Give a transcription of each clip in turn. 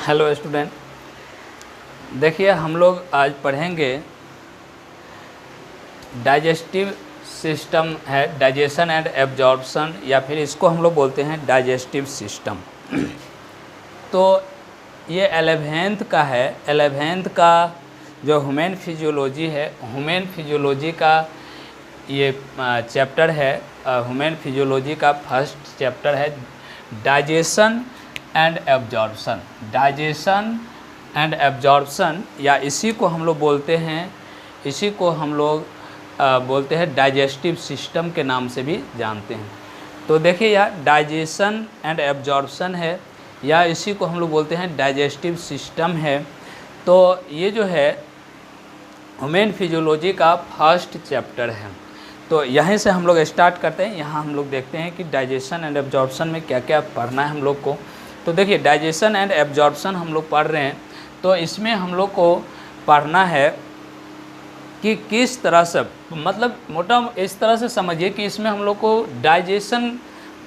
Hello student, देखिए हम लोग आज पढ़ेंगे डाइजेस्टिव सिस्टम है, डाइजेशन एंड एब्जॉर्प्शन, या फिर इसको हम लोग बोलते हैं डाइजेस्टिव सिस्टम। तो ये 11th का है। 11th का जो ह्यूमन फिजियोलॉजी है, ह्यूमन फिजियोलॉजी का ये चैप्टर है। ह्यूमन फिजियोलॉजी का फर्स्ट चैप्टर है digestion and absorption. Digestion and absorption, या इसी को हम लोग बोलते हैं डाइजेस्टिव सिस्टम के नाम से भी जानते हैं। तो देखिए यार, डाइजेशन एंड एब्जॉर्प्शन है, या इसी को हम लोग बोलते हैं डाइजेस्टिव सिस्टम है। तो ये जो है ह्यूमन फिजियोलॉजी का फर्स्ट चैप्टर है। तो यहीं से हम लोग स्टार्ट करते हैं। यहाँ हम लोग देखते हैं कि डाइजेशन एंड एब्जॉर्प्शन में क्या क्या पढ़ना है हम लोग को। तो देखिए, डाइजेशन एंड एब्जॉर्प्शन हम लोग पढ़ रहे हैं, तो इसमें हम लोग को पढ़ना है कि किस तरह से, मतलब मोटा इस तरह से समझिए कि इसमें हम लोग को डाइजेशन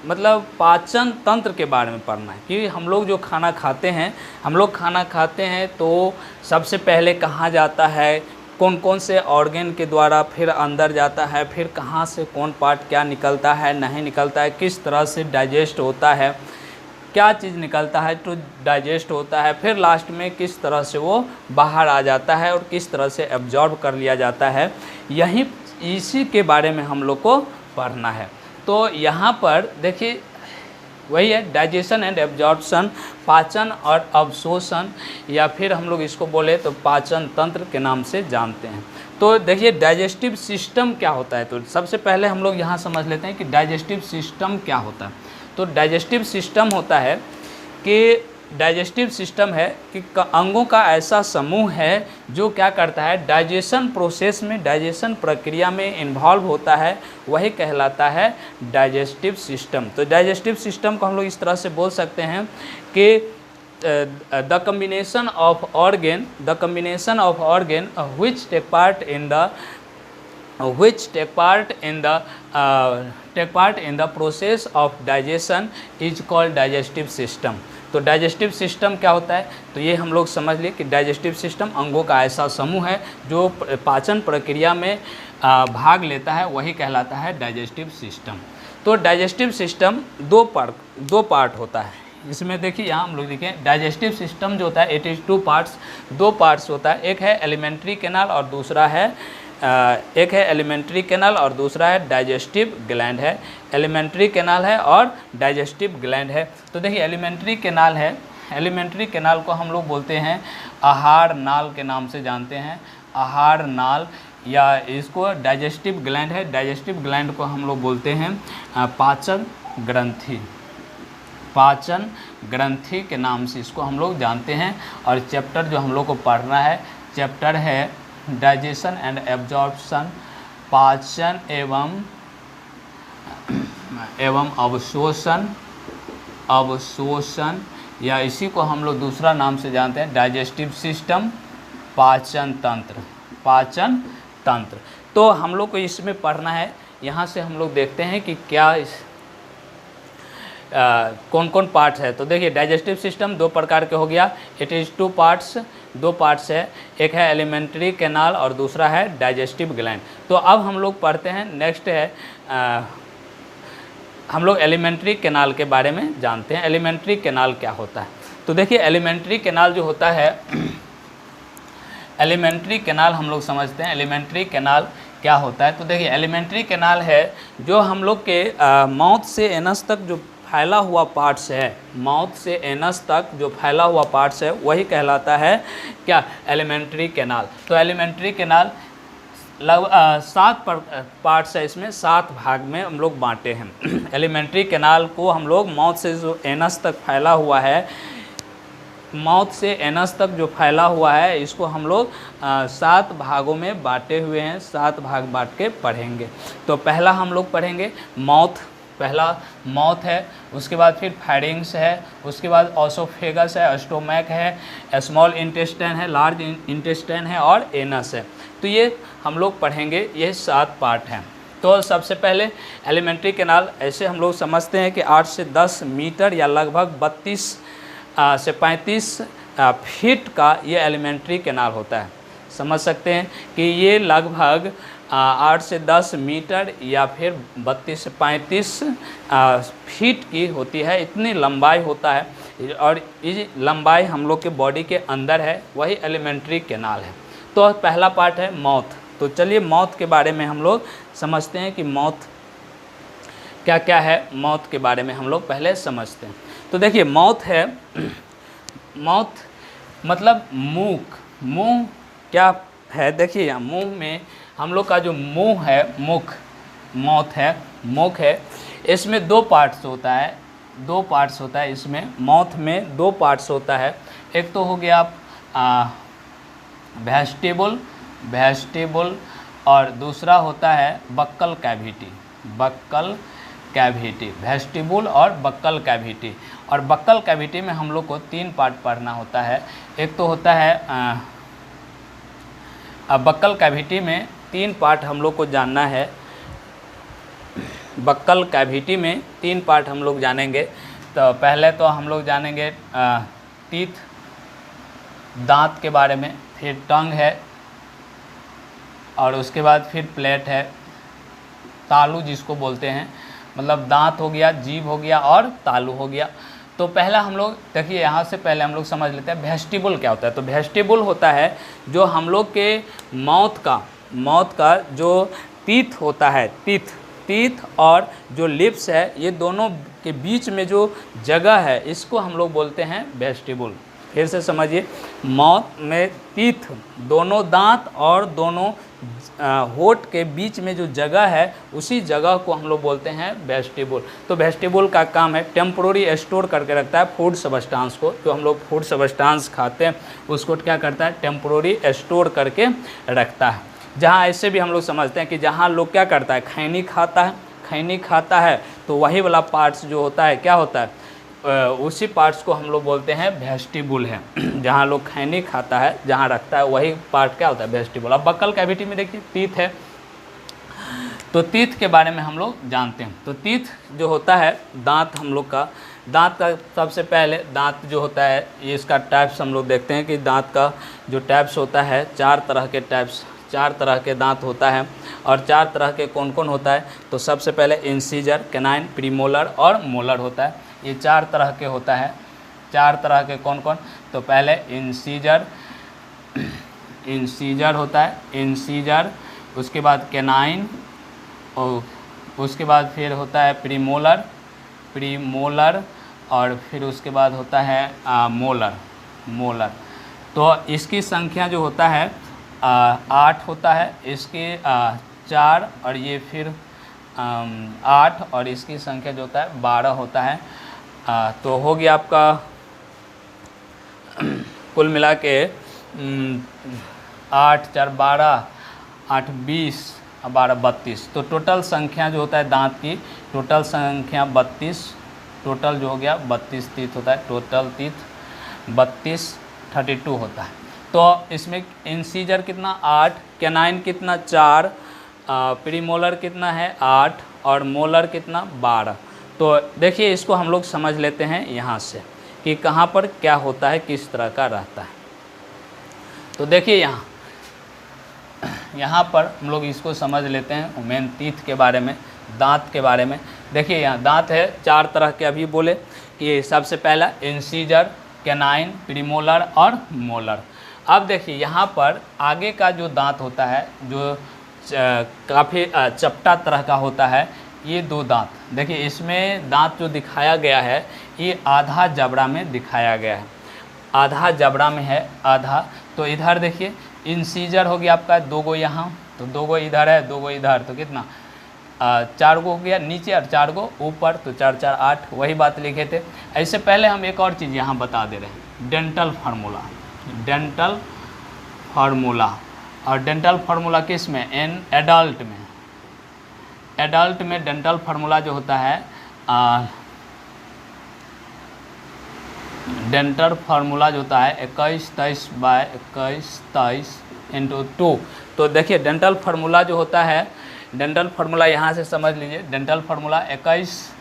मतलब पाचन तंत्र के बारे में पढ़ना है कि हम लोग जो खाना खाते हैं तो सबसे पहले कहाँ जाता है, कौन कौन से ऑर्गन के द्वारा फिर अंदर जाता है, फिर कहाँ से कौन पार्ट क्या निकलता है, नहीं निकलता है, किस तरह से डाइजेस्ट होता है, क्या चीज़ निकलता है तो डाइजेस्ट होता है, फिर लास्ट में किस तरह से वो बाहर आ जाता है और किस तरह से एब्जॉर्ब कर लिया जाता है। इसी के बारे में हम लोग को पढ़ना है। तो यहाँ पर देखिए वही है डाइजेशन एंड एब्जॉर्प्शन, पाचन और अवशोषण, या फिर हम लोग इसको बोले तो पाचन तंत्र के नाम से जानते हैं। तो देखिए डाइजेस्टिव सिस्टम क्या होता है। तो सबसे पहले हम लोग यहाँ समझ लेते हैं कि डाइजेस्टिव सिस्टम क्या होता है। तो डाइजेस्टिव सिस्टम होता है कि डाइजेस्टिव सिस्टम है कि अंगों का ऐसा समूह है जो क्या करता है, डाइजेशन प्रोसेस में, डाइजेशन प्रक्रिया में इन्वॉल्व होता है, वही कहलाता है डाइजेस्टिव सिस्टम। तो डाइजेस्टिव सिस्टम को हम लोग इस तरह से बोल सकते हैं कि the combination of organ which take part in the process of digestion is called digestive system। तो डाइजेस्टिव सिस्टम क्या होता है, तो ये हम लोग समझ लिए कि डाइजेस्टिव सिस्टम अंगों का ऐसा समूह है जो पाचन प्रक्रिया में भाग लेता है, वही कहलाता है डाइजेस्टिव सिस्टम। तो डाइजेस्टिव सिस्टम दो पार्ट होता है। इसमें देखिए यहाँ हम लोग देखें, डाइजेस्टिव सिस्टम जो होता है इट इज़ दो पार्ट्स होता है। एक है एलिमेंट्री कैनाल और दूसरा है डाइजेस्टिव ग्लैंड है। एलिमेंट्री कैनाल है और डाइजेस्टिव ग्लैंड है। तो देखिए एलिमेंट्री कैनाल को हम लोग बोलते हैं आहार नाल के नाम से जानते हैं, आहार नाल, या इसको डाइजेस्टिव ग्लैंड है। डाइजेस्टिव ग्लैंड को हम लोग बोलते हैं पाचन ग्रंथि के नाम से इसको हम लोग जानते हैं। और चैप्टर जो हम लोग को पढ़ना है, चैप्टर है डाइजेशन एंड एब्जॉर्प्शन, पाचन एवं अवशोषण, या इसी को हम लोग दूसरा नाम से जानते हैं डाइजेस्टिव सिस्टम, पाचन तंत्र। तो हम लोग को इसमें पढ़ना है। यहाँ से हम लोग देखते हैं कि क्या कौन कौन पार्ट्स है। तो देखिए डाइजेस्टिव सिस्टम दो प्रकार के हो गया, इट इज़ दो पार्ट्स है, एक है एलिमेंट्री कैनाल और दूसरा है डाइजेस्टिव ग्लैंड। तो अब हम लोग पढ़ते हैं, नेक्स्ट है हम लोग एलिमेंट्री कैनाल के बारे में जानते हैं। एलिमेंट्री कैनाल क्या होता है। तो देखिए एलिमेंट्री कैनाल जो होता है, एलिमेंट्री कैनाल हम लोग समझते हैं एलिमेंट्री कैनाल क्या होता है। तो देखिए एलिमेंट्री कैनाल है जो हम लोग के माउथ से एनस तक जो फैला हुआ पार्ट्स है, वही कहलाता है क्या, एलिमेंट्री कैनाल। तो एलिमेंट्री कैनाल लगभग 7 पार्ट्स है, इसमें 7 भाग में हम लोग बांटे हैं। एलिमेंट्री कैनाल को हम लोग माउथ से जो एनस तक फैला हुआ है, इसको हम लोग 7 भागों में बांटे हुए हैं, 7 भाग बांट के पढ़ेंगे। तो पहला हम लोग पढ़ेंगे पहला माउथ है, उसके बाद फिर फैरिंग्स है, उसके बाद ऑसोफेगस है, स्टोमैक है, स्मॉल इंटेस्टाइन है, लार्ज इंटेस्टाइन है और एनस है। तो ये हम लोग पढ़ेंगे, ये 7 पार्ट हैं। तो सबसे पहले एलिमेंट्री कैनाल ऐसे हम लोग समझते हैं कि 8 से 10 मीटर या लगभग 32 से 35 फीट का ये एलिमेंट्री कैनाल होता है। समझ सकते हैं कि ये लगभग 8 से 10 मीटर या फिर 32 से 35 फीट की होती है, इतनी लंबाई होता है और ये लंबाई हम लोग के बॉडी के अंदर है, वही एलिमेंट्री कैनाल है। तो पहला पार्ट है माउथ। तो चलिए माउथ के बारे में हम लोग समझते हैं कि माउथ क्या क्या है। माउथ के बारे में हम लोग पहले समझते हैं। तो देखिए माउथ है, माउथ मतलब मुंह क्या है। देखिए यहाँ मुंह में हम लोग का जो मुंह है, माउथ है, मुख है, इसमें 2 पार्ट्स होता है, 2 पार्ट्स होता है इसमें। माउथ में 2 पार्ट्स होता है। एक तो हो गया आप वेस्टिबुल और दूसरा होता है बक्कल कैविटी, वेस्टिबुल और बक्कल कैविटी। और बक्कल कैविटी में हम लोग को 3 पार्ट पढ़ना होता है। एक तो होता है बक्कल कैविटी में 3 पार्ट हम लोग को जानना है। बक्कल कैविटी में 3 पार्ट हम लोग जानेंगे। तो पहले तो हम लोग जानेंगे टीथ, दांत के बारे में, फिर टंग है और उसके बाद फिर प्लेट है, तालू जिसको बोलते हैं, मतलब दांत हो गया, जीभ हो गया और तालू हो गया। तो पहला हम लोग देखिए यहाँ से पहले हम लोग समझ लेते हैं वेस्टिबुल क्या होता है। तो वेस्टिबुल होता है जो हम लोग के माउथ का जो टीथ होता है, टीथ और जो लिप्स है, ये दोनों के बीच में जो जगह है इसको हम लोग बोलते हैं वेस्टिबुल। फिर से समझिए, माउथ में टीथ, दोनों दांत और दोनों होठ के बीच में जो जगह है उसी जगह को हम लोग बोलते हैं वेस्टिबुल। तो वेस्टिबुल का काम है टेम्पोररी स्टोर करके रखता है फूड सब्सटेंस को। जो हम लोग फूड सब्सटेंस खाते हैं उसको क्या करता है, टेम्पोररी स्टोर करके रखता है। जहाँ ऐसे भी हम लोग समझते हैं कि जहाँ लोग क्या करता है, खैनी खाता है तो वही वाला पार्ट्स जो होता है क्या होता है, उसी पार्ट्स को हम लोग बोलते हैं वेस्टिबुल है। जहाँ लोग खैनी खाता है, जहाँ रखता है वही पार्ट क्या होता है, वेस्टिबुल। अब बक्कल कैविटी में देखिए टीथ है, तो टीथ के बारे में हम लोग जानते हैं। तो टीथ जो होता है, दांत हम लोग का, दांत का सबसे पहले दांत जो होता है ये इसका टाइप्स हम लोग देखते हैं कि दांत का जो टाइप्स होता है 4 तरह के टाइप्स, 4 तरह के दांत होता है। और 4 तरह के कौन कौन होता है, तो सबसे पहले इंसीजर, कैनाइन, प्रीमोलर और मोलर होता है। ये 4 तरह के होता है। 4 तरह के कौन कौन, तो पहले इंसीजर होता है, इंसीजर, उसके बाद कैनाइन और उसके बाद फिर होता है प्रीमोलर और फिर उसके बाद होता है मोलर। तो इसकी संख्या जो होता है 8 होता है, इसके 4 और ये फिर 8 और इसकी संख्या जो होता है 12 होता है। तो हो गया आपका कुल मिला के 8 4 12, 8 20 और 12 32। तो टोटल संख्या जो होता है दांत की, टोटल संख्या 32, टोटल जो हो गया 32 टीथ होता है। टोटल टीथ 32 32 होता है। तो इसमें इंसीजर कितना 8, कैनाइन कितना 4, प्रीमोलर कितना है 8 और मोलर कितना 12। तो देखिए इसको हम लोग समझ लेते हैं यहाँ से कि कहाँ पर क्या होता है, किस तरह का रहता है। तो देखिए यहाँ पर हम लोग इसको समझ लेते हैं मेन टीथ के बारे में, दांत के बारे में। देखिए यहाँ दांत है 4 तरह के, अभी बोले कि सबसे पहला इंसीजर, कैनाइन, प्रीमोलर और मोलर। अब देखिए यहाँ पर आगे का जो दांत होता है जो काफ़ी चपटा तरह का होता है, ये 2 दांत देखिए, इसमें दांत जो दिखाया गया है ये आधा जबड़ा में दिखाया गया है, आधा जबड़ा में है आधा। तो इधर देखिए इंसीजर हो गया आपका 2 गो यहाँ, तो 2 गो इधर है 2 गो इधर, तो कितना 4 गो हो गया नीचे और 4 गो ऊपर, तो 4 4 8, वही बात लिखे थे। ऐसे पहले हम एक और चीज़ यहाँ बता दे रहे हैं, डेंटल फार्मूला। और डेंटल फार्मूला किस में, एडल्ट में डेंटल फार्मूला जो होता है डेंटल फार्मूला जो होता है 21-23/21 × 2। तो देखिए डेंटल फार्मूला जो होता है, डेंटल फार्मूला यहाँ से समझ लीजिए, डेंटल फार्मूला 21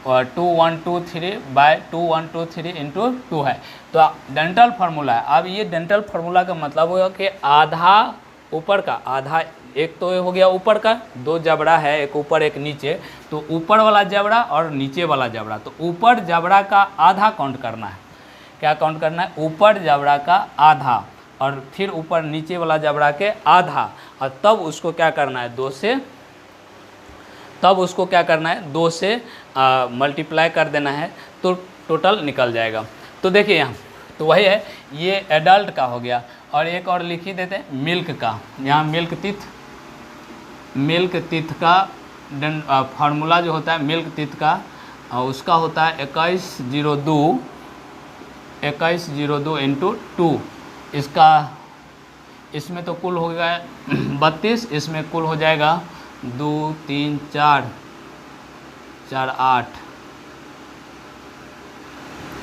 और 2123/2123 इंटू 2 है। तो डेंटल फार्मूला है। अब ये डेंटल फार्मूला का मतलब होगा कि आधा ऊपर का, आधा एक तो हो गया ऊपर का, दो जबड़ा है, एक ऊपर एक नीचे, तो ऊपर वाला जबड़ा और नीचे वाला जबड़ा, तो ऊपर जबड़ा का आधा काउंट करना है। क्या काउंट करना है? ऊपर जबड़ा का आधा और फिर ऊपर नीचे वाला जबड़ा के आधा, और तब उसको क्या करना है? 2 से मल्टीप्लाई कर देना है, तो टोटल निकल जाएगा। तो देखिए यहाँ तो वही है, ये एडल्ट का हो गया। और एक और लिख ही देते हैं मिल्क का। यहाँ मिल्क टीथ का फार्मूला जो होता है मिल्क टीथ का, उसका होता है 2102 इंटू 2। इसमें तो कुल हो गया 32, इसमें कुल हो जाएगा 2 3 4 8,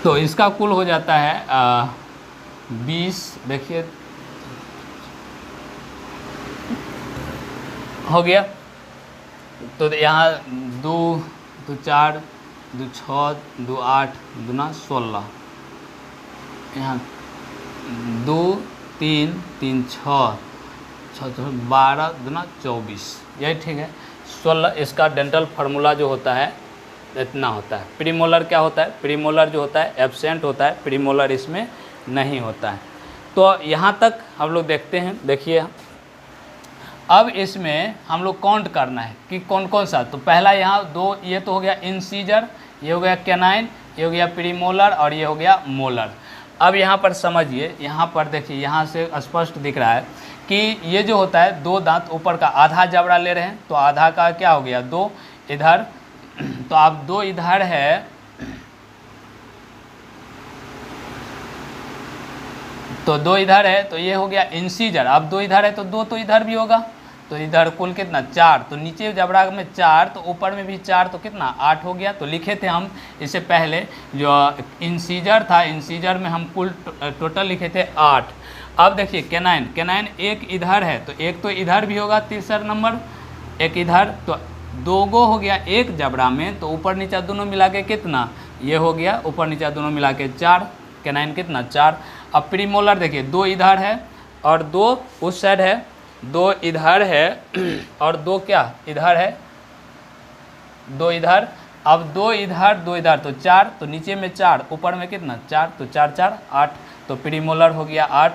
तो इसका कुल हो जाता है 20। देखिए हो गया। तो यहाँ 2 2 4 2 6 2 8 2 16, यहाँ 2 3 3 6 12 2 24, यही ठीक है 16। इसका डेंटल फार्मूला जो होता है इतना होता है। प्रीमोलर क्या होता है? प्रीमोलर जो होता है एब्सेंट होता है, प्रीमोलर इसमें नहीं होता है। तो यहाँ तक हम लोग देखते हैं। देखिए अब इसमें हम लोग काउंट करना है कि कौन कौन सा। तो पहला यहाँ 2, ये तो हो गया इंसीजर, ये हो गया कैनाइन, ये हो गया प्रीमोलर और ये हो गया मोलर। अब यहाँ पर समझिए, यहाँ पर देखिए, यहाँ से स्पष्ट दिख रहा है कि ये जो होता है 2 दांत ऊपर का आधा जबड़ा ले रहे हैं, तो आधा का क्या हो गया 2 इधर, तो आप 2 इधर है, तो 2 इधर है, तो ये हो गया इंसीजर। अब 2 इधर है तो 2 तो इधर भी होगा, तो इधर कुल कितना 4, तो नीचे जबड़ा में 4, तो ऊपर में भी 4, तो कितना 8 हो गया। तो लिखे थे हम इससे पहले जो इंसीजर था, इंसीजर में हम कुल टोटल लिखे थे 8। अब देखिए कैनाइन एक इधर है, तो एक तो इधर भी होगा तीसरा नंबर, एक इधर, तो 2 गो हो गया एक जबड़ा में, तो ऊपर नीचे दोनों मिला के कितना ये हो गया, ऊपर नीचे दोनों मिला के 4, कैनाइन कितना 4। अब प्रीमोलर देखिए 2 इधर है और 2 उस साइड है, 2 इधर है और 2 क्या इधर है, 2 इधर। अब 2 इधर 2 इधर, तो 4, तो नीचे में 4, ऊपर में कितना 4, तो 4 4 8, तो प्रीमोलर हो गया 8।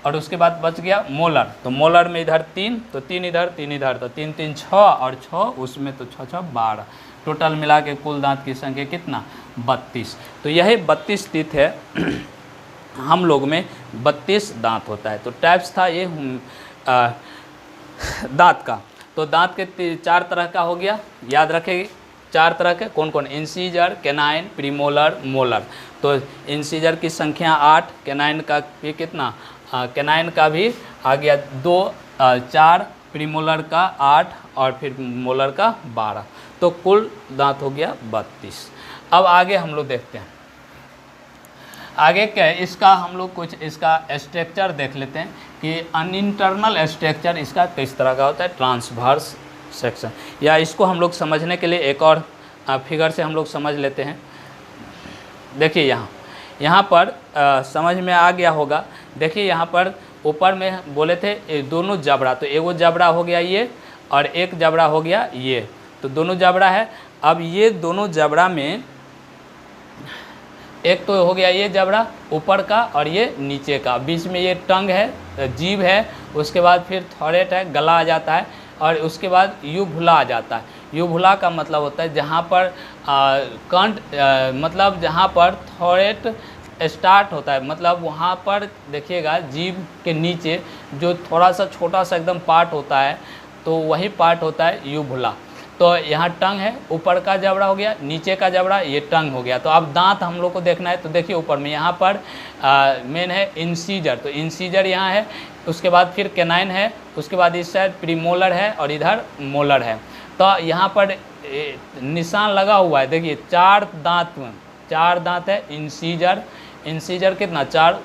और उसके बाद बच गया मोलर, तो मोलर में इधर 3, तो 3 इधर 3 इधर, तो 3 3 6 और 6 उसमें, तो 6 6 12, टोटल मिला के कुल दांत की संख्या कितना 32। तो यही 32 टीथ है। हम लोग में 32 दांत होता है। तो टाइप्स था ये दांत का। तो दांत के 4 तरह का हो गया, याद रखेगी 4 तरह के कौन कौन? Incisor, canine, premolar, molar. तो इंसीजर की संख्या 8, कैनाइन का भी कितना, कैनाइन का भी आ गया 2 4, प्रीमोलर का 8 और फिर मोलर का 12, तो कुल दांत हो गया 32। अब आगे हम लोग देखते हैं, आगे क्या है इसका, हम लोग कुछ इसका स्ट्रक्चर देख लेते हैं कि अनइंटरनल स्ट्रक्चर इसका किस तरह का होता है, ट्रांसवर्स सेक्शन। या इसको हम लोग समझने के लिए एक और फिगर से हम लोग समझ लेते हैं। देखिए यहाँ पर समझ में आ गया होगा। देखिए यहाँ पर ऊपर में बोले थे दोनों जबड़ा, तो एगो जबड़ा हो गया ये और एक जबड़ा हो गया ये, तो दोनों जबड़ा है। अब ये दोनों जबड़ा में एक तो हो गया ये जबड़ा ऊपर का और ये नीचे का, बीच में ये टंग है, जीभ है, उसके बाद फिर थॉरेट है, गला आ जाता है, और उसके बाद यूभुला आ जाता है। यूभुला का मतलब होता है जहाँ पर कंठ, मतलब जहाँ पर थॉरेट स्टार्ट होता है, मतलब वहाँ पर देखिएगा जीभ के नीचे जो थोड़ा सा छोटा सा एकदम पार्ट होता है, तो वही पार्ट होता है यूभुला। तो यहाँ टंग है, ऊपर का जबड़ा हो गया, नीचे का जबड़ा ये टंग हो गया। तो अब दांत हम लोग को देखना है, तो देखिए ऊपर में यहाँ पर मेन है इंसीजर, तो इंसीजर यहाँ है, उसके बाद फिर कैनाइन है, उसके बाद इस साइड प्रीमोलर है और इधर मोलर है। तो यहाँ पर निशान लगा हुआ है, देखिए 4 दांत है। इंसीजर कितना 4,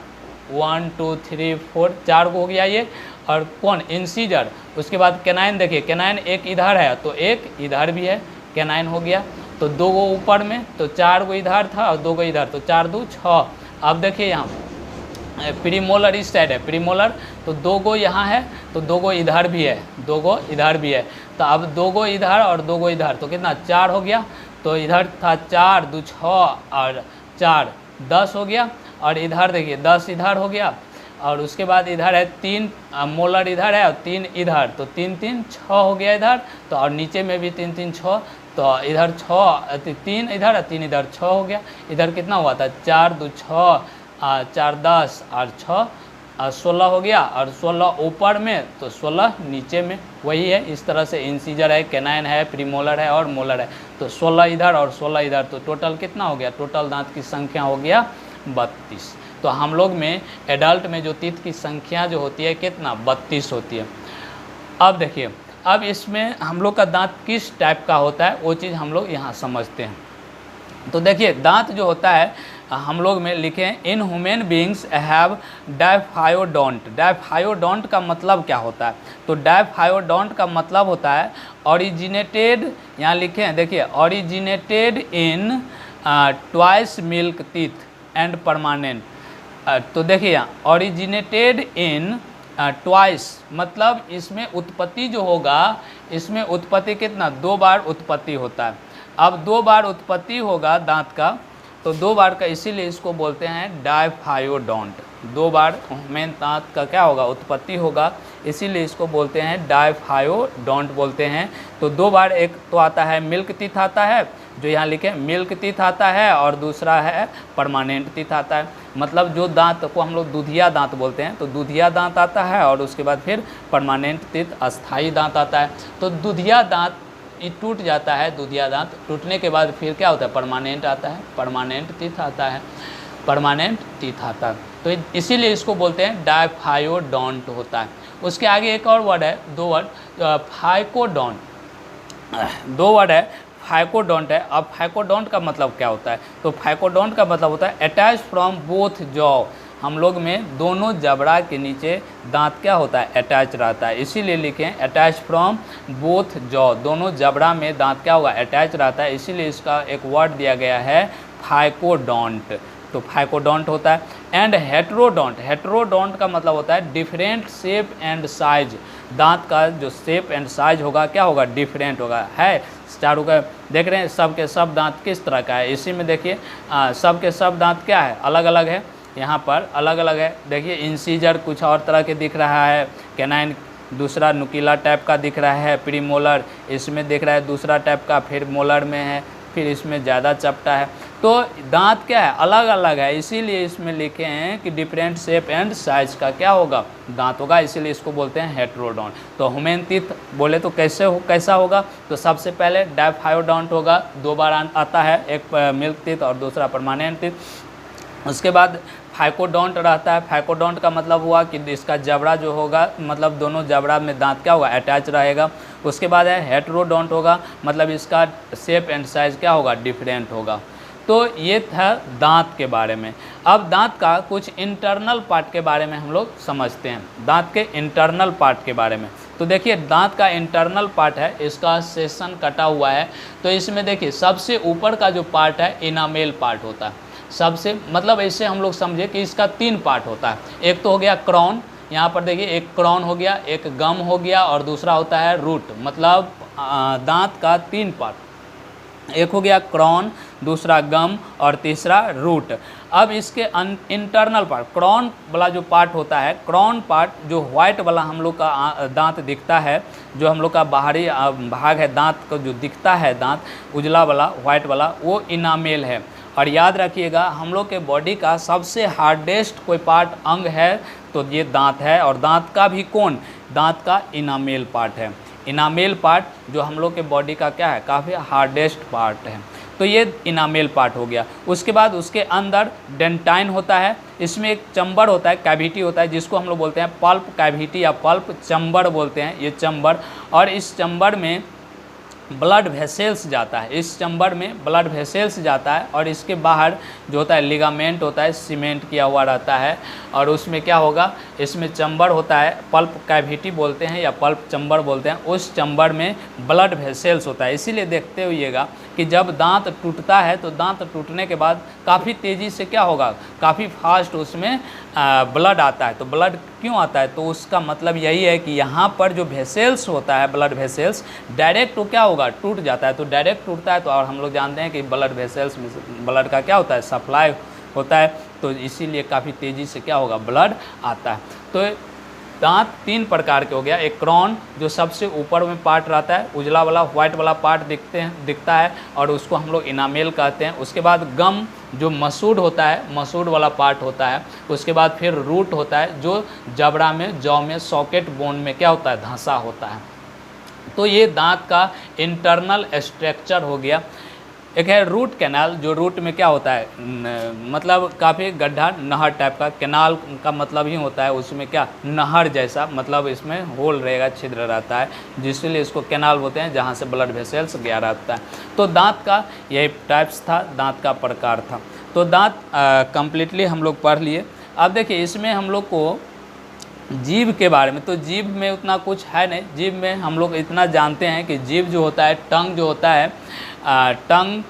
1 2 3 4, 4 को हो गया ये, और कौन इंसीजर। उसके बाद कैनाइन, देखिए कैनाइन एक इधर है तो एक इधर भी है, कैनाइन हो गया। तो 2 गो ऊपर में, तो 4 गो इधर था और 2 गो इधर, तो 4 2 6। अब देखिए यहाँ प्रीमोलर इस साइड है, प्रीमोलर तो 2 गो यहाँ है, तो 2 गो इधर भी है, 2 गो इधर भी है। तो अब 2 गो इधर और 2 गो इधर, तो कितना 4 हो गया। तो इधर था 4 2 6 और 4 10 हो गया। और इधर देखिए 10 इधर हो गया, और उसके बाद इधर है 3 मोलर इधर है और 3 इधर, तो 3 3 6 हो गया इधर। तो और नीचे में भी 3 3 6, तो इधर 6 3 इधर और 3 इधर 6 हो गया। इधर कितना हुआ था 4 2 6 4 10 और 6 16 हो गया, और 16 ऊपर में तो 16 नीचे में, वही है। इस तरह से इंसीजर है, कैनाइन है, प्रीमोलर है और मोलर है। तो 16 इधर और 16 इधर, तो टोटल कितना हो गया, टोटल दांत की संख्या हो गया 32। तो हम लोग में एडल्ट में जो टीथ की संख्या जो होती है कितना 32 होती है। अब देखिए, अब इसमें हम लोग का दांत किस टाइप का होता है वो चीज़ हम लोग यहाँ समझते हैं। तो देखिए दांत जो होता है हम लोग में लिखे हैं इन ह्यूमन बींग्स हैव डायफायोडोंट। डायफायोडोंट का मतलब क्या होता है, तो डायफायोडोंट का मतलब होता है ओरिजिनेटेड, यहाँ लिखे हैं देखिए, originated in twice milk teeth and permanent. तो देखिए यहाँ ओरिजिनेटेड इन ट्वाइस, मतलब इसमें उत्पत्ति जो होगा, इसमें उत्पत्ति कितना 2 बार उत्पत्ति होता है। अब 2 बार उत्पत्ति होगा दांत का, तो 2 बार का, इसीलिए इसको बोलते हैं डायफायोडोंट। 2 बार मेन दांत का क्या होगा उत्पत्ति होगा, इसीलिए इसको बोलते हैं डायफायोडोंट बोलते हैं। तो 2 बार, एक तो आता है मिल्क टीथ आता है, जो यहाँ लिखे मिल्क टीथ आता है, और दूसरा है परमानेंट टीथ आता है। मतलब जो दांत को हम लोग दूधिया दांत बोलते हैं, तो दूधिया दांत आता है, और उसके बाद फिर परमानेंट टीथ अस्थाई दांत आता है। तो दूधिया दांत ये टूट जाता है, दूधिया दांत टूटने के बाद फिर क्या होता है परमानेंट आता है, परमानेंट टीथ आता है, परमानेंट टीथ आता है। तो इसीलिए इसको बोलते हैं डायफायोडोंट होता है। उसके आगे एक और वर्ड है, 2 वर्ड, फाइकोडोंट, 2 वर्ड है, फाइकोडोंट है। अब फाइकोडोंट का मतलब क्या होता है, तो फाइकोडोंट का मतलब होता है अटैच फ्रॉम बोथ जॉ। हम लोग में दोनों जबड़ा के नीचे दांत क्या होता है अटैच रहता है, इसीलिए लिखें अटैच फ्रॉम बोथ जॉ, दोनों जबड़ा में दांत क्या होगा अटैच रहता है, इसीलिए इसका एक वर्ड दिया गया है फाइकोडोंट। तो फाइकोडोंट होता है। एंड हेटेरोडोंट, हेटेरोडोंट का मतलब होता है डिफरेंट शेप एंड साइज, दांत का जो शेप एंड साइज होगा क्या होगा डिफरेंट होगा। है चारों का देख रहे हैं, सब के सब दांत किस तरह का है, इसी में देखिए सब के सब दांत क्या है अलग अलग है, यहाँ पर अलग अलग है। देखिए इंसीजर कुछ और तरह के दिख रहा है, कैनाइन दूसरा नुकीला टाइप का दिख रहा है, प्रीमोलर इसमें दिख रहा है दूसरा टाइप का, फिर मोलर में है, फिर इसमें ज़्यादा चपटा है। तो दांत क्या है अलग अलग है, इसीलिए इसमें लिखे हैं कि डिफरेंट शेप एंड साइज का क्या होगा दांत होगा, इसीलिए इसको बोलते हैं हेटेरोडोंट। तो ह्यूमन टीथ बोले तो कैसा होगा, तो सबसे पहले डायफायोडोंट होगा, 2 बार आता है, एक मिल्क टीथ और दूसरा परमानेंट टीथ। उसके बाद फाइकोडोंट रहता है। फाइकोडोंट का मतलब हुआ कि इसका जबड़ा जो होगा, मतलब दोनों जबड़ा में दांत क्या होगा अटैच रहेगा। उसके बाद है हेटेरोडोंट होगा, मतलब इसका शेप एंड साइज क्या होगा डिफरेंट होगा। तो ये था दांत के बारे में। अब दांत का कुछ इंटरनल पार्ट के बारे में हम लोग समझते हैं, दांत के इंटरनल पार्ट के बारे में। तो देखिए दांत का इंटरनल पार्ट है, इसका सेक्शन कटा हुआ है। तो इसमें देखिए सबसे ऊपर का जो पार्ट है इनामेल पार्ट होता है, सबसे मतलब ऐसे हम लोग समझे कि इसका 3 पार्ट होता है। एक तो हो गया क्राउन, यहाँ पर देखिए एक क्राउन हो गया, एक गम हो गया, और दूसरा होता है रूट। मतलब दांत का 3 पार्ट, एक हो गया क्राउन, दूसरा गम और तीसरा रूट। अब इसके इंटरनल पार्ट, क्राउन वाला जो पार्ट होता है, क्राउन पार्ट जो वाइट वाला हम लोग का दांत दिखता है, जो हम लोग का बाहरी भाग है दांत का जो दिखता है दांत उजला वाला वाइट वाला, वो इनामेल है। और याद रखिएगा हम लोग के बॉडी का सबसे हार्डेस्ट कोई पार्ट अंग है तो ये दांत है, और दांत का भी कौन, दांत का इनामेल पार्ट है। इनामेल पार्ट जो हम लोग के बॉडी का क्या है काफ़ी हार्डेस्ट पार्ट है, तो ये इनामेल पार्ट हो गया। उसके बाद उसके अंदर डेंटाइन होता है, इसमें एक चैम्बर होता है, कैविटी होता है, जिसको हम लोग बोलते हैं पल्प कैविटी या पल्प चैम्बर बोलते हैं, ये चैम्बर। और इस चैम्बर में ब्लड वेसल्स जाता है, इस चैम्बर में ब्लड वेसल्स जाता है, और इसके बाहर जो होता है लिगामेंट होता है, सीमेंट किया हुआ रहता है। और उसमें क्या होगा, इसमें चैम्बर होता है, पल्प कैविटी बोलते हैं या पल्प चैम्बर बोलते हैं, उस चैम्बर में ब्लड वेसल्स होता है। इसीलिए देखते हुइएगा कि जब दांत टूटता है तो दांत टूटने के बाद काफ़ी तेज़ी से क्या होगा, काफ़ी फास्ट उसमें ब्लड आता है। तो ब्लड क्यों आता है, तो उसका मतलब यही है कि यहाँ पर जो वेसल्स होता है, ब्लड वेसल्स डायरेक्ट तो क्या होगा, टूट जाता है। तो डायरेक्ट टूटता है तो, और हम लोग जानते हैं कि ब्लड वेसल्स में ब्लड का क्या होता है, सप्लाई होता है, तो इसीलिए काफ़ी तेज़ी से क्या होगा, ब्लड आता है। तो दांत 3 प्रकार के हो गया। एक क्राउन जो सबसे ऊपर में पार्ट रहता है, उजला वाला व्हाइट वाला पार्ट दिखता है और उसको हम लोग इनामेल कहते हैं। उसके बाद गम जो मसूड़ होता है, मसूड़ वाला पार्ट होता है। उसके बाद फिर रूट होता है जो जबड़ा में, जौ में, सॉकेट बोन में क्या होता है, धंसा होता है। तो ये दांत का इंटरनल स्ट्रक्चर हो गया। एक है रूट कैनाल, जो रूट में क्या होता है, मतलब काफ़ी गड्ढा नहर टाइप का, कैनाल का मतलब ही होता है उसमें क्या, नहर जैसा, मतलब इसमें होल रहेगा, छिद्र रहता है, जिसलिए इसको कैनाल बोलते हैं, जहाँ से ब्लड वेसल्स गया रहता है। तो दांत का यही टाइप्स था, दांत का प्रकार था। तो दांत कंप्लीटली हम लोग पढ़ लिए। अब देखिए इसमें हम लोग को जीभ के बारे में, तो जीभ में उतना कुछ है नहीं। जीभ में हम लोग इतना जानते हैं कि जीभ जो होता है, टंग जो होता है, टंग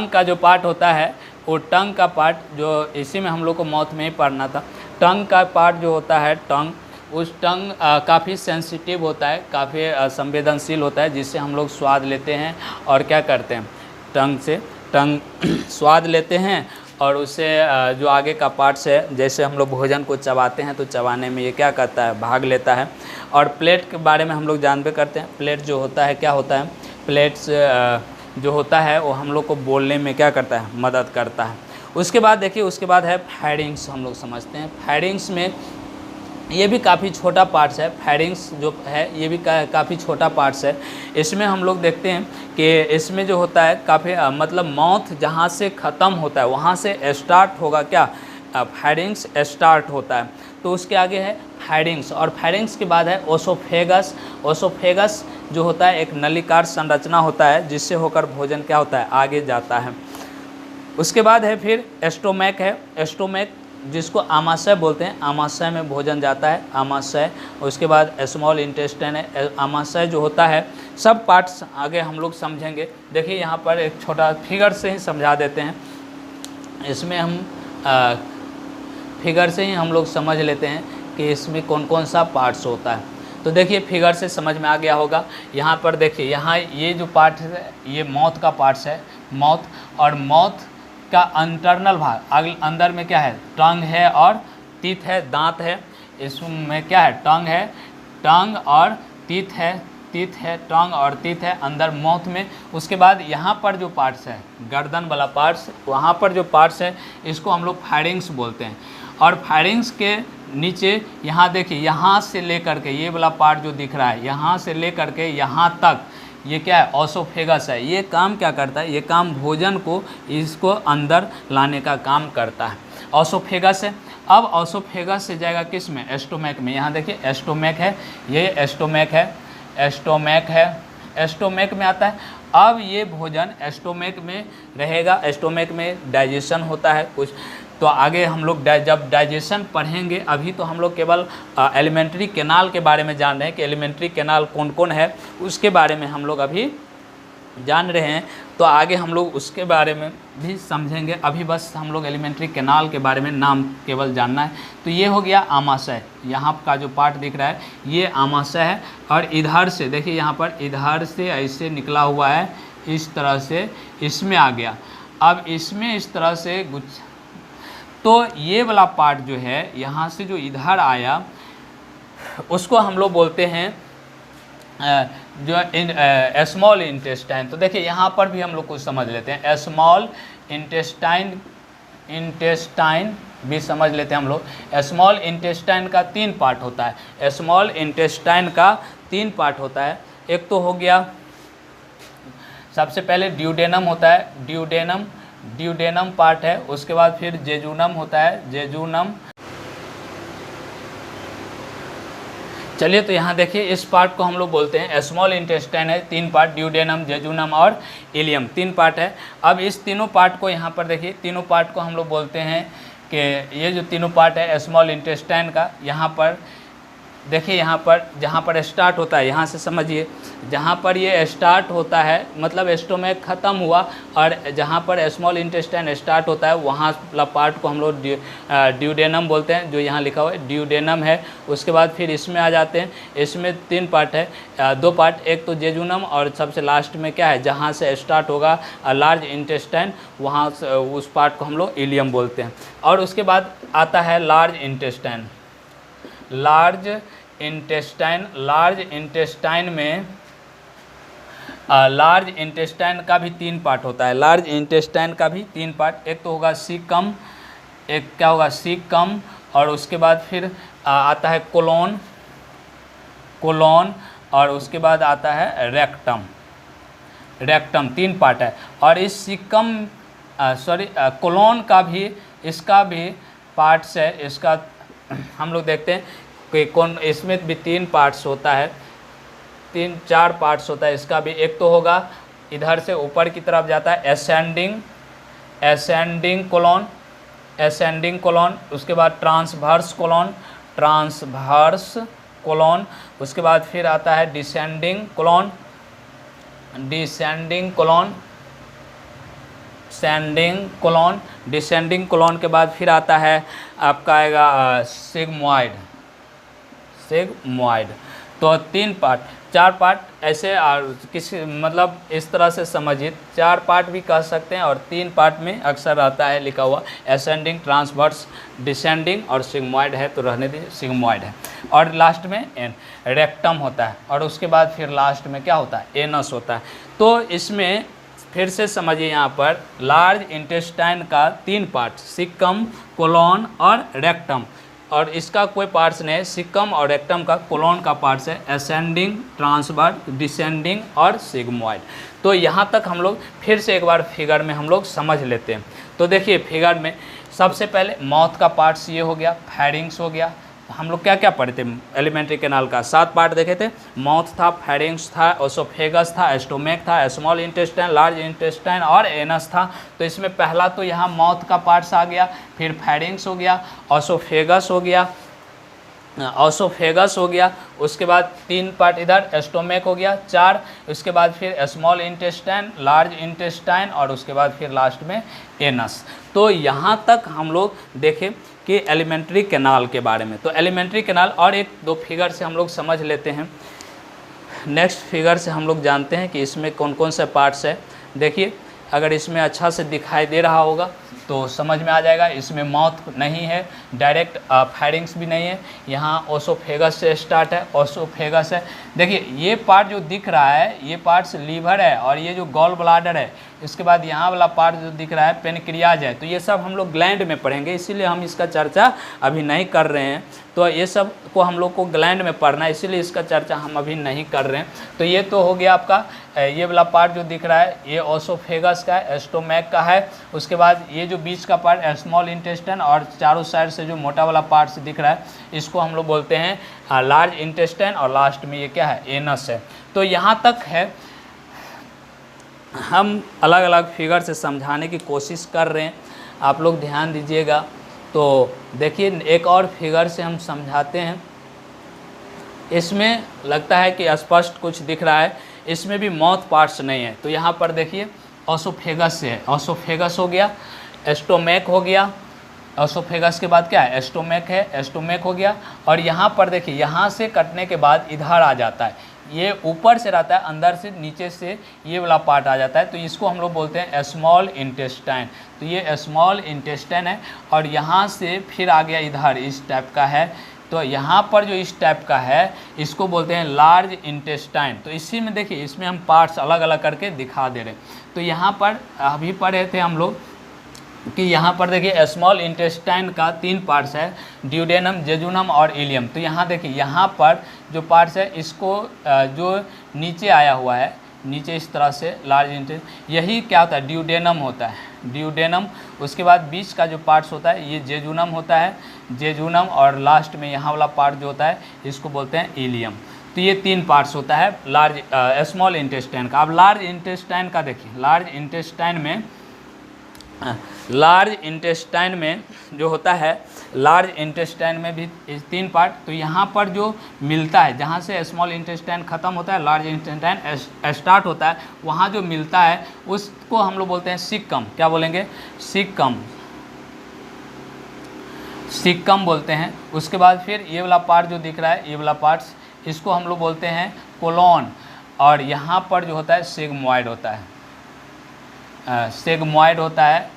का जो पार्ट होता है, वो टंग का पार्ट जो इसी में हम लोग को मौत में ही पढ़ना था। टंग का पार्ट जो होता है, टंग, उस टंग काफ़ी सेंसिटिव होता है, काफ़ी संवेदनशील होता है, जिससे हम लोग स्वाद लेते हैं और क्या करते हैं, टंग से स्वाद लेते हैं और उससे जो आगे का पार्ट्स है, जैसे हम लोग भोजन को चबाते हैं तो चबाने में ये क्या करता है, भाग लेता है। और प्लेट के बारे में हम लोग जानबे करते हैं। प्लेट जो होता है क्या होता है, प्लेट्स जो होता है वो हम लोग को बोलने में क्या करता है, मदद करता है। उसके बाद देखिए, उसके बाद है फैरिंग्स, हम लोग समझते हैं। फैरिंग्स में ये भी काफ़ी छोटा पार्ट्स है। फैरिंग्स जो है ये भी काफ़ी छोटा पार्ट्स है। इसमें हम लोग देखते हैं कि इसमें जो होता है काफ़ी मतलब माउथ जहाँ से ख़त्म होता है वहाँ से स्टार्ट होगा क्या, फैरिंग्स स्टार्ट होता है। तो उसके आगे है फैरिंग्स, और फैरिंग्स के बाद है ओसोफेगस। ओसोफेगस जो होता है एक नलिकार संरचना होता है, जिससे होकर भोजन क्या होता है, आगे जाता है। उसके बाद है फिर एस्टोमैक है। एस्टोमैक जिसको आमाशय बोलते हैं, आमाशय में भोजन जाता है, आमाशय। उसके बाद स्मॉल इंटेस्टाइन है। आमाशय जो होता है, सब पार्ट्स आगे हम लोग समझेंगे। देखिए यहाँ पर एक छोटा फिगर से ही समझा देते हैं। इसमें हम फिगर से ही हम लोग समझ लेते हैं कि इसमें कौन कौन सा पार्ट्स होता है। तो देखिए फिगर से समझ में आ गया होगा। यहाँ पर देखिए, यहाँ ये जो पार्ट है ये माउथ का पार्ट्स है, माउथ। और माउथ का इंटरनल भाग अंदर में क्या है, टंग है और टीथ है, दांत है। इसमें क्या है, टंग है, टंग और टीथ है, टीथ है, टंग और टीथ है अंदर माउथ में। उसके बाद यहाँ पर जो पार्ट्स है, गर्दन वाला पार्ट्स, वहाँ पर जो पार्ट्स है इसको हम लोग फैरिंग्स बोलते हैं। और फैरिंग्स के नीचे यहाँ देखिए, यहाँ से लेकर के ये वाला पार्ट जो दिख रहा है, यहाँ से लेकर के यहाँ तक ये क्या है, ओसोफेगस है। ये काम क्या करता है, ये काम भोजन को इसको अंदर लाने का काम करता है, ओसोफेगस है। अब ओसोफेगस से जाएगा किस में, एस्टोमैक में। यहाँ देखिए एस्टोमैक है, ये एस्टोमैक है, एस्टोमैक है, एस्टोमैक में आता है। अब ये भोजन एस्टोमैक में रहेगा, एस्टोमैक में डाइजेशन होता है कुछ। तो आगे हम लोग जब डाइजेशन पढ़ेंगे, अभी तो हम लोग केवल एलिमेंट्री कैनाल के बारे में जान रहे हैं कि एलिमेंट्री कैनाल कौन कौन है, उसके बारे में हम लोग अभी जान रहे हैं। तो आगे हम लोग उसके बारे में भी समझेंगे। अभी बस हम लोग एलिमेंट्री कैनाल के बारे में नाम केवल जानना है। तो ये हो गया आमाशय, यहाँ का जो पार्ट दिख रहा है ये आमाशय है। और इधर से देखिए, यहाँ पर इधर से ऐसे निकला हुआ है, इस तरह से इसमें आ गया। अब इसमें इस तरह से तो ये वाला पार्ट जो है यहाँ से जो इधर आया उसको हम लोग बोलते हैं जो स्मॉल इंटेस्टाइन। तो देखिए यहाँ पर भी हम लोग कुछ समझ लेते हैं। स्मॉल इंटेस्टाइन, इंटेस्टाइन भी समझ लेते हैं हम लोग। स्मॉल इंटेस्टाइन का 3 पार्ट होता है। स्मॉल इंटेस्टाइन का 3 पार्ट होता है। एक तो हो गया सबसे पहले ड्यूडेनम होता है, ड्यूडेनम, ड्यूडेनम पार्ट है। उसके बाद फिर जेजुनम होता है, जेजुनम। चलिए तो यहाँ देखिए, इस पार्ट को हम लोग बोलते हैं स्मॉल इंटेस्टाइन है, 3 पार्ट, ड्यूडेनम, जेजुनम और इलियम, 3 पार्ट है। अब इस तीनों पार्ट को यहाँ पर देखिए, तीनों पार्ट को हम लोग बोलते हैं कि ये जो तीनों पार्ट है स्मॉल इंटेस्टाइन का, यहाँ पर देखिए यहाँ पर जहाँ पर स्टार्ट होता है, यहाँ से समझिए, जहाँ पर ये स्टार्ट होता है मतलब स्टोमैक ख़त्म हुआ, और जहाँ पर स्मॉल इंटेस्टाइन स्टार्ट होता है वहाँ वाला पार्ट को हम लोग ड्यूडेनम बोलते हैं, जो यहाँ लिखा हुआ है ड्यूडेनम है। उसके बाद फिर इसमें आ जाते हैं, इसमें 3 पार्ट है, 2 पार्ट, एक तो जेजुनम और सबसे लास्ट में क्या है, जहाँ से स्टार्ट होगा लार्ज इंटेस्टाइन, वहाँ उस पार्ट को हम लोग इलियम बोलते हैं। और उसके बाद आता है लार्ज इंटेस्टाइन। लार्ज इंटेस्टाइन में लार्ज इंटेस्टाइन का भी 3 पार्ट होता है। लार्ज इंटेस्टाइन का भी 3 पार्ट, एक तो होगा सीकम, एक क्या होगा सीकम, और उसके बाद फिर आता है कोलोन, और उसके बाद आता है रेक्टम। 3 पार्ट है। और इस सीकम कोलोन का भी, इसका भी पार्ट्स है, इसका हम लोग देखते हैं कि कौन, इसमें भी 3 पार्ट्स होता है, 3-4 पार्ट्स होता है इसका भी। एक तो होगा इधर से ऊपर की तरफ जाता है एसेंडिंग कोलोन, उसके बाद ट्रांसवर्स कोलोन, उसके बाद फिर आता है डिसेंडिंग कोलोन के बाद फिर आता है आपका आएगा सिग्मॉइड। तो 3 पार्ट, 4 पार्ट ऐसे, और किसी मतलब इस तरह से समझिए, 4 पार्ट भी कह सकते हैं, और 3 पार्ट में अक्सर आता है लिखा हुआ एसेंडिंग, ट्रांसवर्स, डिसेंडिंग, और सिग्मॉइड है तो रहने दीजिए, सिग्मॉइड है। और लास्ट में रेक्टम होता है, और उसके बाद फिर लास्ट में क्या होता है, एनस होता है। तो इसमें फिर से समझिए, यहाँ पर लार्ज इंटेस्टाइन का 3 पार्ट, सिकम, कोलोन और रेक्टम, और इसका कोई पार्ट्स नहीं है। सिकम और रेक्टम का, कोलोन का पार्ट्स है एसेंडिंग, ट्रांसवर्स, डिसेंडिंग और सिग्मॉइड। तो यहाँ तक हम लोग फिर से एक बार फिगर में हम लोग समझ लेते हैं। तो देखिए फिगर में सबसे पहले माउथ का पार्ट्स ये हो गया, फेरिंग्स हो गया। हम लोग क्या क्या पढ़े थे एलिमेंट्री कैनाल का, 7 पार्ट देखे थे। माउथ था, फेरिंग्स था, ओसोफेगस था, स्टोमैक था, स्मॉल इंटेस्टाइन, लार्ज इंटेस्टाइन और एनस था। तो इसमें पहला तो यहाँ माउथ का पार्ट्स आ गया, फिर फेरिंग्स हो गया, ओसोफेगस हो गया, उसके बाद 3 पार्ट इधर स्टोमैक हो गया, 4, उसके बाद फिर स्मॉल इंटेस्टाइन, लार्ज इंटेस्टाइन, और उसके बाद फिर लास्ट में एनस। तो यहाँ तक हम लोग देखें कि एलिमेंट्री कैनाल के बारे में। तो एलिमेंट्री कैनाल और 1-2 फिगर से हम लोग समझ लेते हैं। नेक्स्ट फिगर से हम लोग जानते हैं कि इसमें कौन कौन से पार्ट्स है। देखिए अगर इसमें अच्छा से दिखाई दे रहा होगा तो समझ में आ जाएगा। इसमें माउथ नहीं है, डायरेक्ट फेरिंग्स भी नहीं है, यहाँ ओसोफेगस से स्टार्ट है, ओसोफेगस है। देखिए ये पार्ट जो दिख रहा है ये पार्ट्स लीवर है, और ये जो गॉल ब्लाडर है, इसके बाद यहाँ वाला पार्ट जो दिख रहा है पेनक्रियाज है। तो ये सब हम लोग ग्लैंड में पढ़ेंगे, इसीलिए हम इसका चर्चा अभी नहीं कर रहे हैं। तो ये सब को हम लोग को ग्लैंड में पढ़ना है, इसीलिए इसका चर्चा हम अभी नहीं कर रहे हैं। तो ये तो हो गया आपका, ये वाला पार्ट जो दिख रहा है ये ओसोफेगस का है, स्टोमैक का है। उसके बाद ये जो बीच का पार्ट स्मॉल इंटेस्टाइन, और चारों साइड से जो मोटा वाला पार्ट से दिख रहा है इसको हम लोग बोलते हैं लार्ज इंटेस्टाइन, और लास्ट में ये क्या है, एनस है। तो यहाँ तक है, हम अलग अलग फिगर से समझाने की कोशिश कर रहे हैं, आप लोग ध्यान दीजिएगा। तो देखिए एक और फिगर से हम समझाते हैं। इसमें लगता है कि स्पष्ट कुछ दिख रहा है, इसमें भी माउथ पार्ट्स नहीं है। तो यहाँ पर देखिए ओसोफेगस से है, ओसोफेगस हो गया, स्टोमैक हो गया, ओसोफेगस के बाद क्या है, स्टोमैक है, स्टोमैक हो गया। और यहाँ पर देखिए यहाँ से कटने के बाद इधर आ जाता है, ये ऊपर से रहता है, अंदर से नीचे से ये वाला पार्ट आ जाता है। तो इसको हम लोग बोलते हैं स्मॉल इंटेस्टाइन। तो ये स्मॉल इंटेस्टाइन है, और यहाँ से फिर आ गया इधर इस टाइप का है। तो यहाँ पर जो इस टाइप का है इसको बोलते हैं लार्ज इंटेस्टाइन। तो इसी में देखिए इसमें हम पार्ट्स अलग अलग करके दिखा दे रहे। तो यहाँ पर अभी पढ़े थे हम लोग कि यहाँ पर देखिए स्मॉल इंटेस्टाइन का 3 पार्ट्स है, ड्यूडेनम, जेजुनम और इलियम। तो यहाँ देखिए यहाँ पर जो पार्ट्स है इसको जो नीचे आया हुआ है, नीचे इस तरह से लार्ज इंटेस्टाइन, यही क्या होता है, ड्यूडेनम होता है, ड्यूडेनम। उसके बाद बीच का जो पार्ट्स होता है ये जेजुनम होता है, जेजुनम, और लास्ट में यहाँ वाला पार्ट जो होता है इसको बोलते हैं इलियम। तो ये 3 पार्ट्स होता है लार्ज स्मॉल इंटेस्टाइन का। अब लार्ज इंटेस्टाइन का देखिए, लार्ज इंटेस्टाइन में लार्ज इंटेस्टाइन में जो होता है, लार्ज इंटेस्टाइन में भी 3 पार्ट। तो यहाँ पर जो मिलता है, जहाँ से स्मॉल इंटेस्टाइन ख़त्म होता है, लार्ज इंटेस्टाइन स्टार्ट होता है, वहाँ जो मिलता है उसको हम लोग बोलते हैं सिक्कम। क्या बोलेंगे? सिक्कम, सिक्कम बोलते हैं। उसके बाद फिर ये वाला पार्ट जो दिख रहा है, ये वाला पार्ट्स, इसको हम लोग बोलते हैं कोलोन। और यहाँ पर जो होता है सिग्मॉइड होता है, सिग्मॉइड होता है,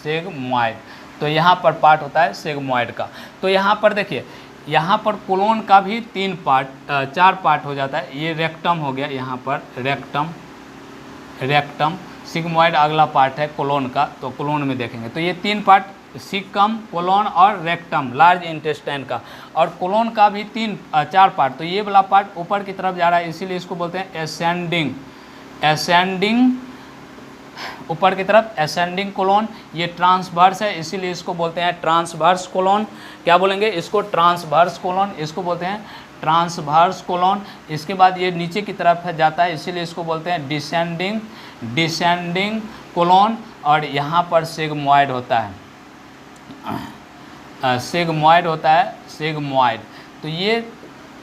सिग्मॉइड। तो यहाँ पर पार्ट होता है सिग्मॉइड का। तो यहाँ पर देखिए, यहाँ पर कोलोन का भी 4 पार्ट हो जाता है। ये रेक्टम हो गया, यहाँ पर रेक्टम, रेक्टम। सिग्मॉइड अगला पार्ट है कोलोन का, तो कोलोन में देखेंगे। तो ये 3 पार्ट, सिक्कम, कोलोन और रेक्टम, लार्ज इंटेस्टाइन का। और कोलोन का भी 4 पार्ट। तो ये वाला पार्ट ऊपर की तरफ जा रहा है, इसीलिए इसको बोलते हैं एसेंडिंग, एसेंडिंग, ऊपर की तरफ एसेंडिंग कोलोन। ये ट्रांसवर्स है, इसीलिए इसको बोलते हैं ट्रांसवर्स कोलोन। क्या बोलेंगे? इसको ट्रांसवर्स कोलोन, इसको बोलते हैं ट्रांसवर्स कोलोन। इसके बाद ये नीचे की तरफ जाता है, इसीलिए इसको बोलते हैं डिसेंडिंग, डिसेंडिंग कोलोन। और यहाँ पर सिग्मॉइड होता है, सिग्मॉइड होता है, सिग्मॉइड। तो ये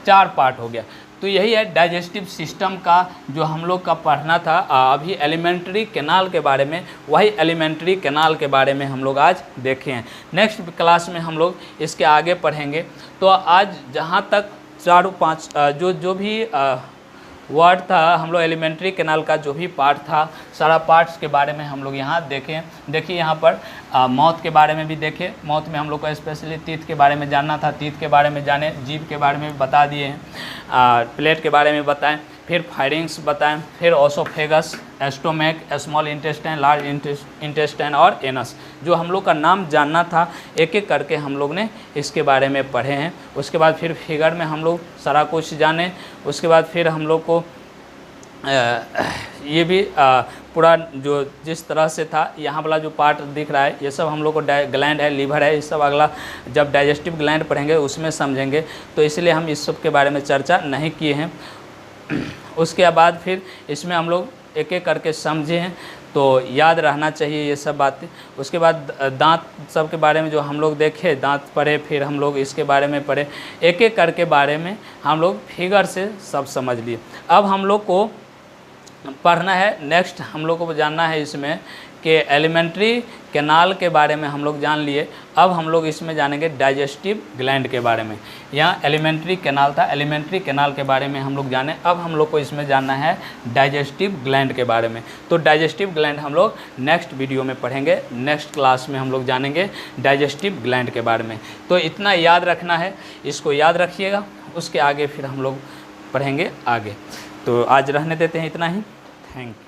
4 पार्ट हो गया। तो यही है डाइजेस्टिव सिस्टम का जो हम लोग का पढ़ना था अभी एलिमेंट्री कैनाल के बारे में, वही एलिमेंट्री कैनाल के बारे में हम लोग आज देखे हैं। नेक्स्ट क्लास में हम लोग इसके आगे पढ़ेंगे। तो आज जहाँ तक 4-5 जो भी वर्ड था, हम लोग एलिमेंट्री कैनाल का जो भी पार्ट था, सारा पार्ट्स के बारे में हम लोग यहाँ देखें। देखिए यहाँ पर माउथ के बारे में भी देखें। माउथ में हम लोग को स्पेशली टीथ के बारे में जानना था, टीथ के बारे में जाने, जीभ के बारे में भी बता दिए हैं, प्लेट के बारे में बताएं, फिर फायरिंग्स बताएं, फिर oesophagus, stomach, small intestine, large intestine और एनस। जो हम लोग का नाम जानना था, एक एक करके हम लोग ने इसके बारे में पढ़े हैं। उसके बाद फिर फिगर में हम लोग सारा कुछ जाने। उसके बाद फिर हम लोग को ये भी पूरा जो जिस तरह से था, यहाँ वाला जो पार्ट दिख रहा है, ये सब हम लोग को ग्लैंड है, लीवर है, ये सब अगला जब डाइजेस्टिव ग्लैंड पढ़ेंगे उसमें समझेंगे। तो इसलिए हम इस सब के बारे में चर्चा नहीं किए हैं। उसके बाद फिर इसमें हम लोग एक एक करके समझे हैं, तो याद रहना चाहिए ये सब बातें। उसके बाद दांत सब के बारे में जो हम लोग देखे, दांत पढ़े, फिर हम लोग इसके बारे में पढ़े, एक एक करके बारे में हम लोग फिगर से सब समझ लिए। अब हम लोग को पढ़ना है, नेक्स्ट हम लोग को जानना है इसमें कि एलिमेंट्री कैनाल के बारे में हम लोग जान लिए। अब हम लोग इसमें जानेंगे डाइजेस्टिव ग्लैंड के बारे में। यहाँ एलिमेंट्री कैनाल था, एलिमेंट्री कैनाल के बारे में हम लोग जाने। अब हम लोग को इसमें जानना है डाइजेस्टिव ग्लैंड के बारे में। तो डाइजेस्टिव ग्लैंड हम लोग नेक्स्ट वीडियो में पढ़ेंगे, नेक्स्ट क्लास में हम लोग जानेंगे डाइजेस्टिव ग्लैंड के बारे में। तो इतना याद रखना है, इसको याद रखिएगा। उसके आगे फिर हम लोग पढ़ेंगे आगे। तो आज रहने देते हैं इतना ही। Thank you.